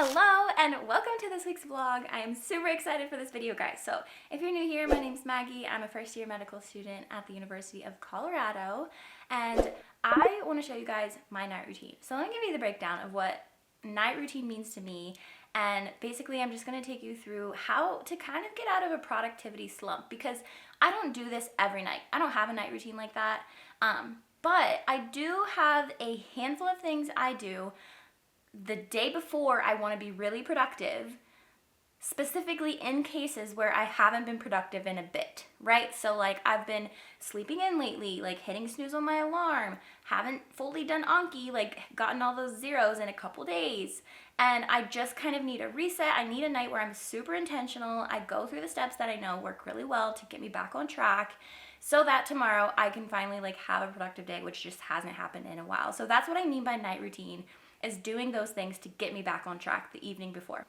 Hello and welcome to this week's vlog. I am super excited for this video, guys. So if you're new here, my name's Maggie. I'm a first year medical student at the University of Colorado, and I want to show you guys my night routine. So let me give you the breakdown of what night routine means to me, and basically I'm just going to take you through how to kind of get out of a productivity slump, because I don't do this every night. I don't have a night routine like that, but I do have a handful of things I do the day before I want to be really productive, specifically in cases where I haven't been productive in a bit, right? So like I've been sleeping in lately, like hitting snooze on my alarm, haven't fully done Anki, like gotten all those zeros in a couple days, and I just kind of need a reset. I need a night where I'm super intentional. I go through the steps that I know work really well to get me back on track, so that tomorrow I can finally like have a productive day, which just hasn't happened in a while. So that's what I mean by night routine, is doing those things to get me back on track the evening before.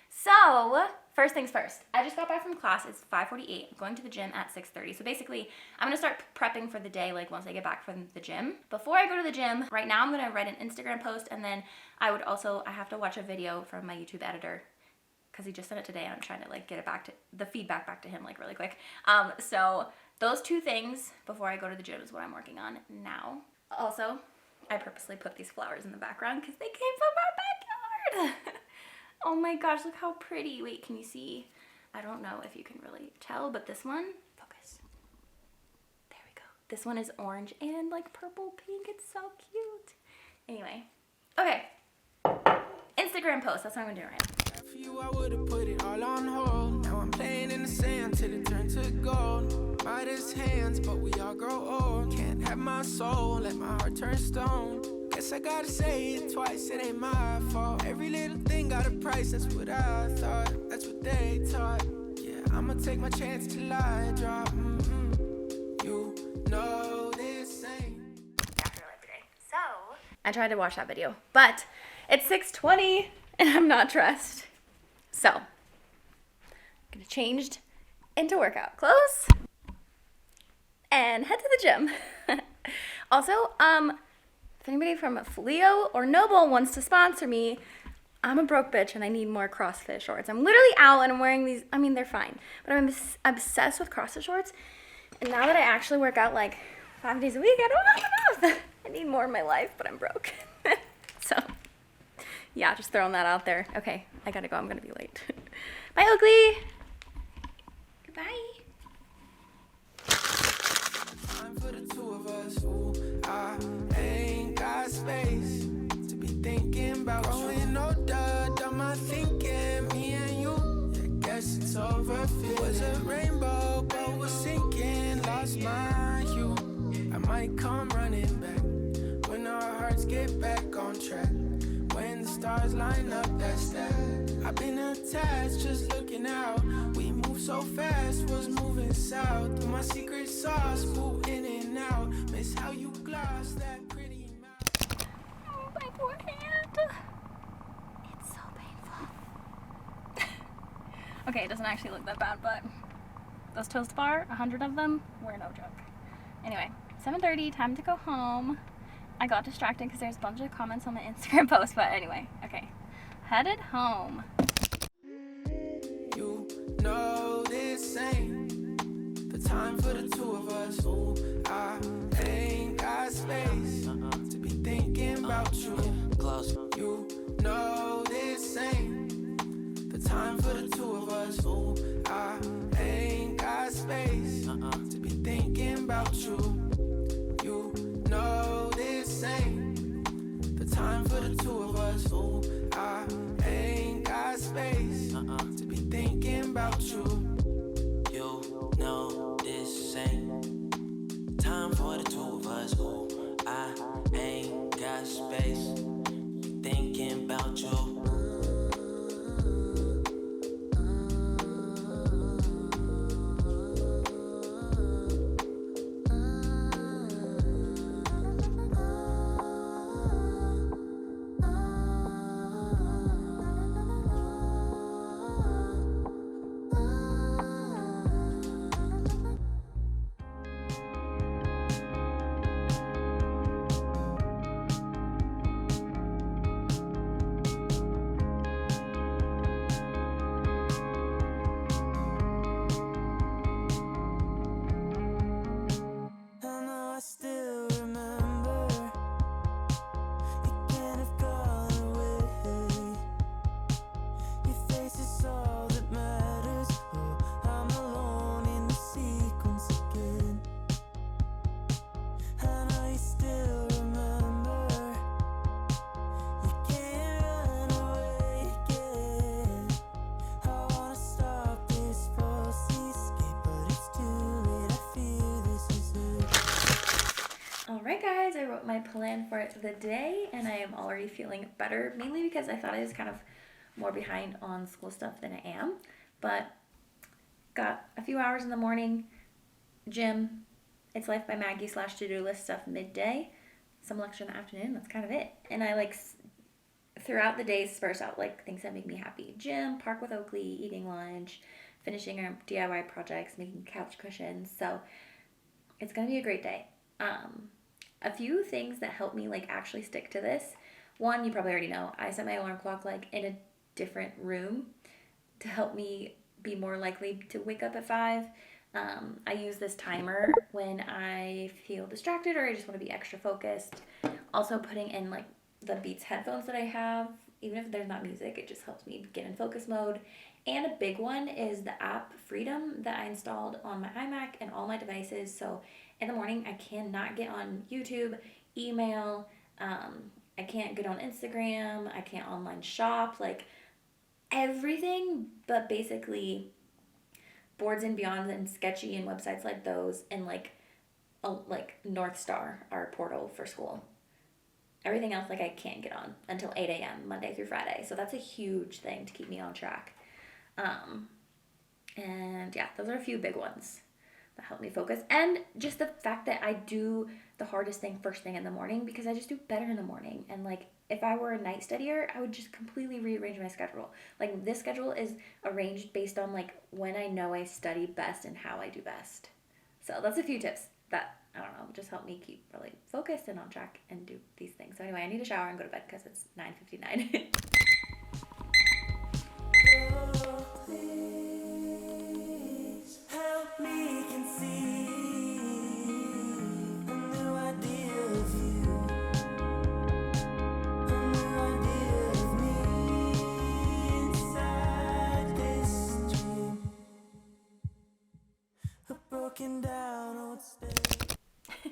So first things first, I just got back from class. It's 5:48. I'm going to the gym at 6:30. So basically I'm gonna start prepping for the day like once I get back from the gym. Before I go to the gym, right now I'm gonna write an Instagram post, and then I have to watch a video from my YouTube editor because he just sent it today and I'm trying to like get it back to the feedback back to him like really quick. So those two things before I go to the gym is what I'm working on now. Also, I purposely put these flowers in the background because they came from our backyard. Oh my gosh, look how pretty. Wait, can you see? I don't know if you can really tell, but this one, focus. There we go. This one is orange and like purple pink. It's so cute. Anyway, okay. Instagram post, that's what I'm gonna do right now. For you, I would've put it all on hold. Now I'm playing in the sand till it turned to gold. Midas hands, but we all grow old. Can't have my soul, let my heart turn stone. Guess I gotta say it twice, it ain't my fault. Every little thing got a price, that's what I thought. That's what they taught. Yeah, I'ma take my chance till I drop. You know this ain't After Labor Day. So I tried to watch that video, but it's 6:20 and I'm not dressed. So I'm gonna change into workout clothes and head to the gym. Also, if anybody from Fleo or Noble wants to sponsor me, I'm a broke bitch and I need more CrossFit shorts. I'm literally out and I'm wearing these. I mean, they're fine, but I'm obsessed with CrossFit shorts. And now that I actually work out like 5 days a week, I don't have enough. I need more in my life, but I'm broke. So yeah, just throwing that out there. Okay, I gotta go. I'm gonna be late. Bye, Ugly. Goodbye. time for the two of us. Ooh, I ain't got space to be thinking about growing older. Done my thinking, me and you. Yeah, guess it's over. It was a rainbow, but was sinking. Lost my hue. I might come running back when our hearts get back on track. When the stars line up, that's that. I've been attached, just looking out. We move so fast, was moving south. Through my secret sauce, move in and out. Miss how you gloss that pretty mouth. Oh, my poor hand. It's so painful. Okay, it doesn't actually look that bad, but those toast bar, 100 of them, were no joke. Anyway, 7:30, time to go home. I got distracted because there's a bunch of comments on the Instagram post, but anyway, okay. Headed home. You know this ain't the time for the two of us. Ooh, I ain't got space to be thinking about you. Close. You know this ain't the time for the two of us. Ooh, I ain't got space to be thinking about you. You know this ain't the time for the two of us. Ooh, I ain't got space to be thinking about you. You know this ain't time for the two of us. Ooh, I ain't got space thinking about you. my plan for the day, and I am already feeling better, mainly because I thought I was kind of more behind on school stuff than I am. But got a few hours in the morning, gym, It's Life by Maggie / to-do list stuff midday, some lecture in the afternoon, that's kind of it. And I like throughout the day sparse out like things that make me happy. Gym, park with Oakley, eating lunch, finishing our DIY projects, making couch cushions. So it's going to be a great day. A few things that help me like actually stick to this. One, you probably already know, I set my alarm clock like in a different room to help me be more likely to wake up at 5. I use this timer when I feel distracted or I just want to be extra focused. Also putting in like the Beats headphones that I have, even if there's not music, it just helps me get in focus mode. And a big one is the app Freedom that I installed on my iMac and all my devices. So in the morning, I cannot get on YouTube, email, I can't get on Instagram, I can't online shop, like everything but basically Boards and Beyond and Sketchy and websites like those, and like North Star, our portal for school. Everything else like I can't get on until 8 a.m. Monday through Friday. So that's a huge thing to keep me on track. And yeah, those are a few big ones that help me focus. And just the fact that I do the hardest thing first thing in the morning, because I just do better in the morning. And like if I were a night studier, I would just completely rearrange my schedule. Like this schedule is arranged based on like when I know I study best and how I do best. So that's a few tips that, I don't know, just help me keep really focused and on track and do these things. So anyway, I need a shower and go to bed because it's 9:59. Please help me conceive a new idea of you, a new idea of me inside this dream, a broken down old state. I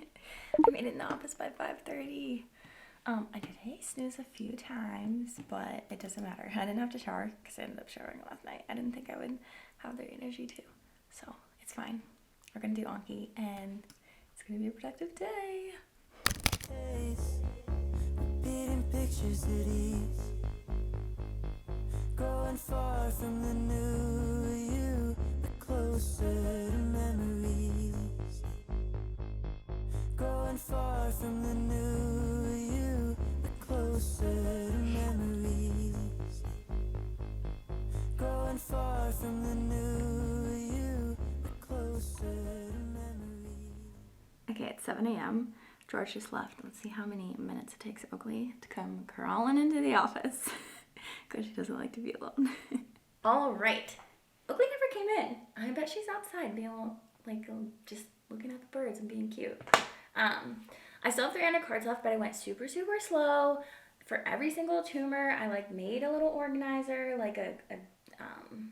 made it in the office by 5:30. I did snooze a few times, but it doesn't matter. I didn't have to shower because I ended up showering last night. I didn't think I would have the energy to, so it's fine. We're gonna do Anki, and it's gonna be a productive day. Repeating pictures at ease, growing far from the new you, but closer to memories. Growing far from the new you, but closer to memories. Growing far from the new you, but closer to memories. Okay, it's 7 a.m. George just left. Let's see how many minutes it takes Oakley to come crawling into the office because she doesn't like to be alone. All right. Oakley never came in. I bet she's outside being a little, like, just looking at the birds and being cute. I still have 300 cards left, but I went super, super slow. For every single tumor, I like made a little organizer, like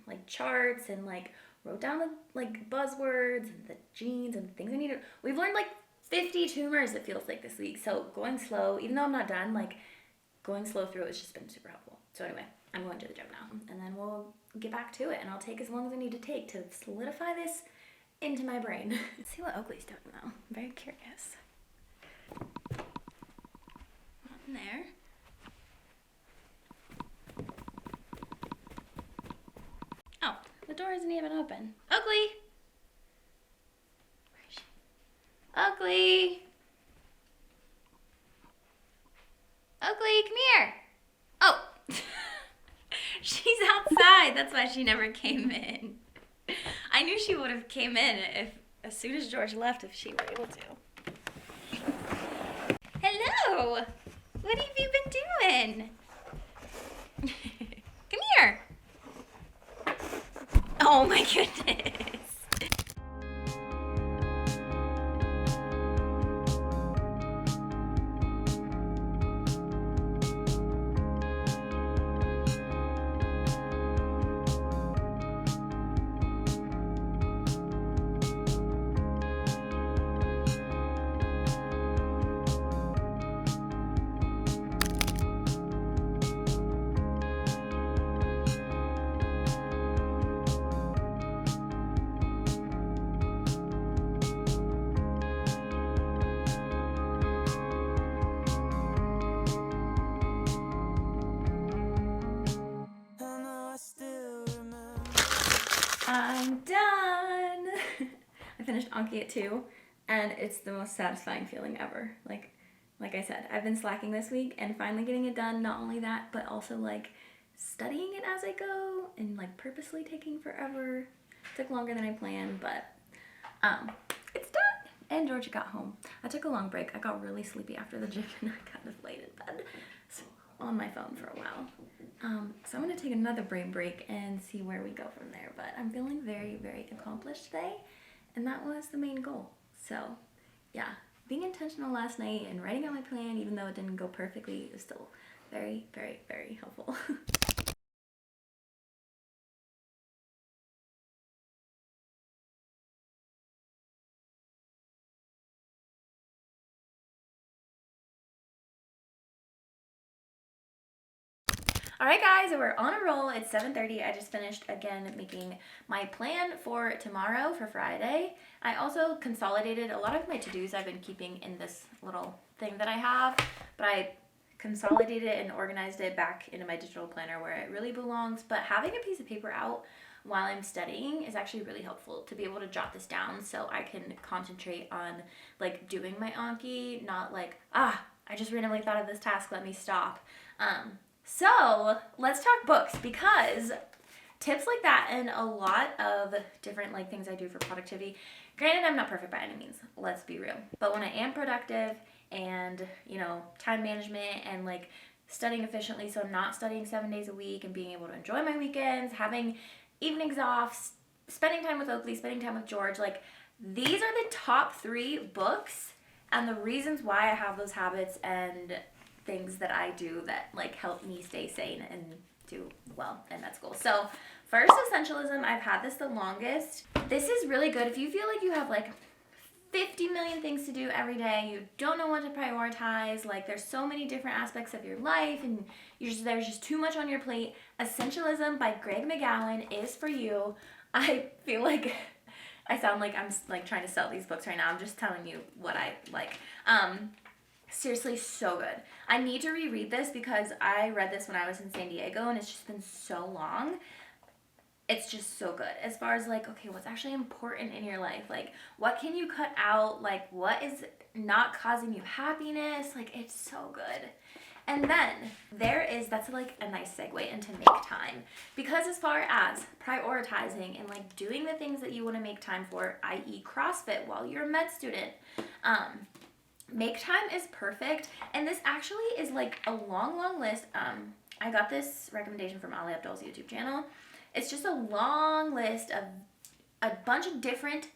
like charts, and like wrote down the like buzzwords and the genes and the things I needed. We've learned like 50 tumors, it feels like, this week. So going slow, even though I'm not done, like going slow through it has just been super helpful. So anyway, I'm going to the gym now, and then we'll get back to it, and I'll take as long as I need to take to solidify this into my brain. Let's see what Oakley's doing though. I'm very curious. Not in there. Oh, the door isn't even open. Oakley! Where is she? Oakley! Oakley, come here! Oh! She's outside. That's why she never came in. I knew she would have came in if, as soon as George left, if she were able to. Hello! What have you been doing? Come here! Oh my goodness! I'm done. I finished Anki at 2, and it's the most satisfying feeling ever. Like I said, I've been slacking this week and finally getting it done. Not only that, but also like studying it as I go and like purposely taking forever. Took longer than I planned, but it's done. And Georgia got home. I took a long break. I got really sleepy after the gym and I kind of laid in bed on my phone for a while. So I'm gonna take another brain break and see where we go from there. But I'm feeling very, very accomplished today, and that was the main goal. So yeah, being intentional last night and writing out my plan, even though it didn't go perfectly, is still very, very, very helpful. Alright guys, we're on a roll. It's 7:30. I just finished again making my plan for tomorrow, for Friday. I also consolidated a lot of my to-dos I've been keeping in this little thing that I have, but I consolidated it and organized it back into my digital planner where it really belongs. But having a piece of paper out while I'm studying is actually really helpful to be able to jot this down so I can concentrate on like doing my Anki, not like, I just randomly thought of this task, let me stop. So let's talk books, because tips like that and a lot of different like things I do for productivity, granted I'm not perfect by any means, let's be real, but when I am productive and time management and like studying efficiently, so I'm not studying 7 days a week and being able to enjoy my weekends, having evenings off, spending time with Oakley, spending time with George, like these are the top 3 books and the reasons why I have those habits and things that I do that like help me stay sane and do well in med school. So first, essentialism. I've had this the longest. This is really good if you feel like you have like 50 million things to do every day, you don't know what to prioritize, like there's so many different aspects of your life and there's just too much on your plate. Essentialism by Greg McGowan is for you. I feel like I sound like I'm like trying to sell these books right now. I'm just telling you what I like. Seriously, so good. I need to reread this because I read this when I was in San Diego and it's just been so long. It's just so good as far as like, okay, what's actually important in your life? Like, what can you cut out? Like, what is not causing you happiness? Like, it's so good. And then that's like a nice segue into make time. Because as far as prioritizing and like doing the things that you want to make time for, i.e. CrossFit while you're a med student, make time is perfect. And this actually is like a long list. I got this recommendation from Ali Abdul's YouTube channel. It's just a long list of a bunch of different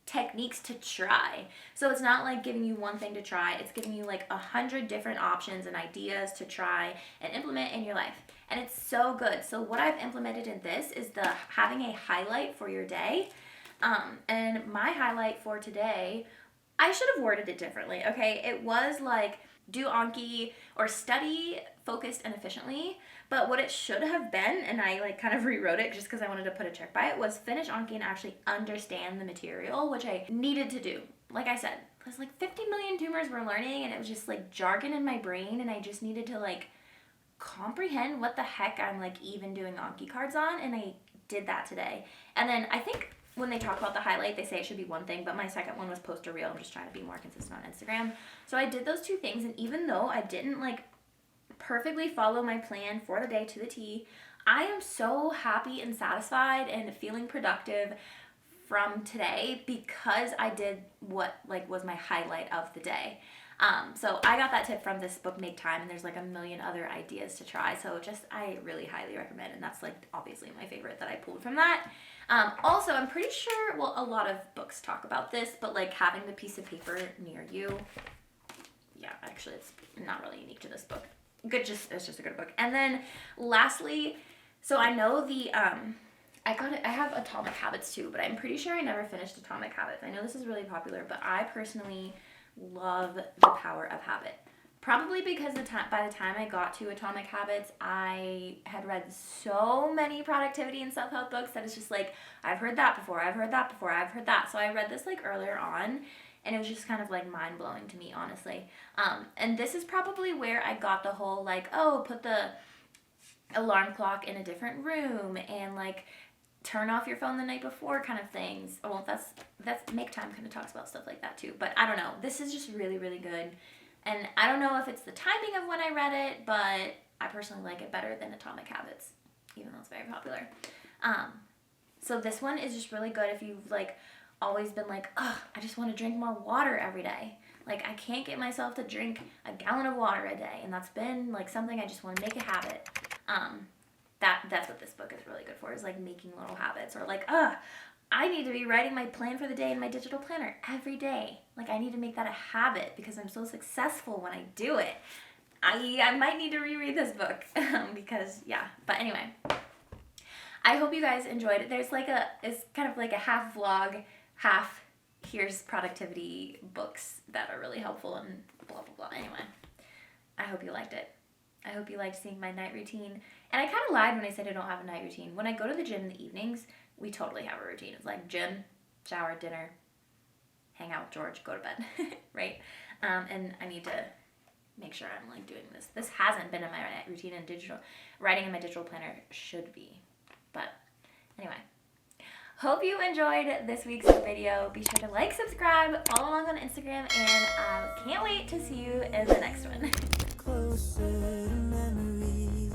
techniques to try. So it's not like giving you one thing to try. It's giving you like 100 different options and ideas to try and implement in your life. And it's so good. So what I've implemented in this is having a highlight for your day. And my highlight for today, I should have worded it differently, okay? It was like do Anki or study focused and efficiently, but what it should have been, and I like kind of rewrote it just because I wanted to put a check by it, was finish Anki and actually understand the material, which I needed to do. Like I said, there's like 50 million tumors we're learning and it was just like jargon in my brain and I just needed to like comprehend what the heck I'm like even doing Anki cards on, and I did that today. And then I think when they talk about the highlight, they say it should be one thing, but my second one was post a reel. I'm just trying to be more consistent on Instagram. So I did those 2 things, and even though I didn't like perfectly follow my plan for the day to the T, I am so happy and satisfied and feeling productive from today because I did what like was my highlight of the day. So I got that tip from this book, Make Time, and there's like a million other ideas to try. So I really highly recommend, and that's like obviously my favorite that I pulled from that. Also, I'm pretty sure, well, a lot of books talk about this, but like having the piece of paper near you, yeah, actually it's not really unique to this book. It's just a good book. And then lastly, so I know I have Atomic Habits too, but I'm pretty sure I never finished Atomic Habits. I know this is really popular, but I personally love The Power of Habit. Probably because by the time I got to Atomic Habits, I had read so many productivity and self-help books that it's just like, I've heard that before, I've heard that before, I've heard that. So I read this like earlier on, and it was just kind of like mind-blowing to me, honestly. And this is probably where I got the whole like, oh, put the alarm clock in a different room and like turn off your phone the night before kind of things. Well, that's Make Time kind of talks about stuff like that too. But I don't know. This is just really, really good. And I don't know if it's the timing of when I read it, but I personally like it better than Atomic Habits, even though it's very popular. So this one is just really good if you've like always been like, ugh, I just want to drink more water every day. Like, I can't get myself to drink a gallon of water a day, and that's been like something I just want to make a habit. That's what this book is really good for, is like making little habits, or like, I need to be writing my plan for the day in my digital planner every day. Like, I need to make that a habit because I'm so successful when I do it. I might need to reread this book because, yeah. But anyway, I hope you guys enjoyed it. It's kind of like a half vlog, half here's productivity books that are really helpful and blah, blah, blah. Anyway, I hope you liked it. I hope you liked seeing my night routine. And I kind of lied when I said I don't have a night routine. When I go to the gym in the evenings, we totally have a routine. It's like gym, shower, dinner, hang out with George, go to bed, right? And I need to make sure I'm like doing this. This hasn't been in my night routine, and writing in my digital planner should be. But anyway, hope you enjoyed this week's video. Be sure to like, subscribe, follow along on Instagram, and I can't wait to see you in the next one. Closer to memories,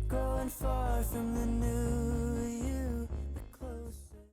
growing far from the news.